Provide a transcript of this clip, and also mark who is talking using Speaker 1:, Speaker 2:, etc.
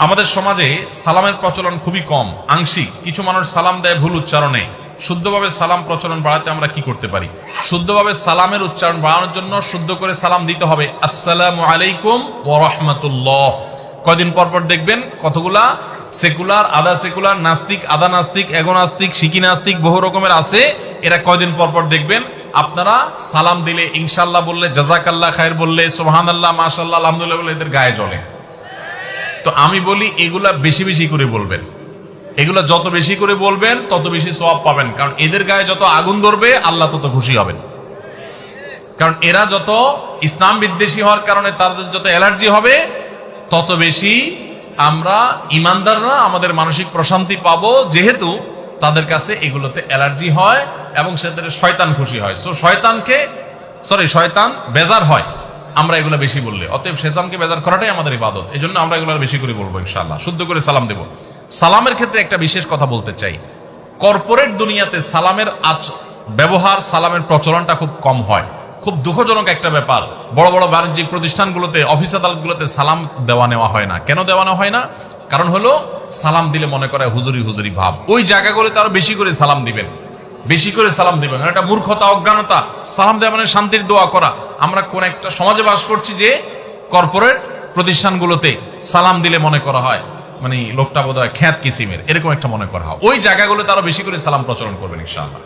Speaker 1: আমাদের সমাজে সালামের প্রচলন খুবই কম, আংশিক। কিছু মানুষ সালাম দেয় ভুল উচ্চারণে। শুদ্ধভাবে সালাম প্রচলন বাড়াতে আমরা কি করতে পারি? শুদ্ধভাবে সালামের উচ্চারণ বাড়ানোর জন্য শুদ্ধ করে সালাম দিতে হবে, আসসালামু আলাইকুম ওয়া রাহমাতুল্লাহ। কয়দিন পর পর দেখবেন কতগুলা সেকুলার, আধা সেকুলার, নাস্তিক, আধা নাস্তিক, এগোনাস্তিক, শিকি নাস্তিক, বহু রকমের আছে। এরা কয়দিন পর পর দেখবেন আপনারা সালাম দিলে, ইনশাআল্লাহ বললে, জাযাকাল্লাহ খায়ের বললে, সুবহানাল্লাহ, মাশাআল্লাহ, আলহামদুলিল্লাহ বললে এদের গায়ে জ্বলে। তো আমি বলি এগুলা বেশি বেশি করে বলবেন। এগুলা যত বেশি করে বলবেন তত বেশি সওয়াব পাবেন, কারণ এদের গায়ে যত আগুন ধরবে আল্লাহ তত খুশি হবেন। কারণ এরা যত ইসলাম বিদ্বেষী হওয়ার কারণে তাদের যত অ্যালার্জি হবে, তত বেশি আমরা ইমানদাররা আমাদের মানসিক প্রশান্তি পাবো, যেহেতু তাদের কাছে এগুলোতে অ্যালার্জি হয় এবং সেদের শয়তান খুশি হয়। সো শয়তান বেজার হয় আমরা এগুলো বেশি বললে। অতএব শয়তানকে বেজার করাটাই আমাদের ইবাদত। এই জন্য আমরা এগুলো বেশি করে বলবো ইনশাআল্লাহ, শুদ্ধ করে সালাম দেব। সালামের ক্ষেত্রে একটা বিশেষ কথা বলতে চাই। কর্পোরেট দুনিয়াতে সালামের ব্যবহার, সালামের প্রচলনটা খুব কম হয়। খুব দুঃখজনক একটা ব্যাপার। বড় বড় বাণিজ্যিক প্রতিষ্ঠানগুলোতে, অফিস আদালতগুলোতে সালাম দেওয়া নেওয়া হয় না। কেন দেওয়া নেওয়া হয় না? কারণ হলো সালাম দিলে মনে করে হুজুরি হুজুরি ভাব। ওই জায়গাগুলোতে আরো বেশি করে সালাম দিবেন, বেশি করে সালাম দিবেন। এটা মূর্খতা, অজ্ঞানতা। সালাম দেওয়া মানে শান্তির দোয়া করা। আমরা কোন একটা সমাজে বাস করছি যে কর্পোরেট প্রতিষ্ঠানগুলোতে সালাম দিলে মনে করা হয় মানে লোকটা বোধহয় খ্যাত কিসিমের, এরকম একটা মনে করা হয়। ওই জায়গাগুলোতে আরো বেশি করে সালাম প্রচলন করবেন ইনশাআল্লাহ।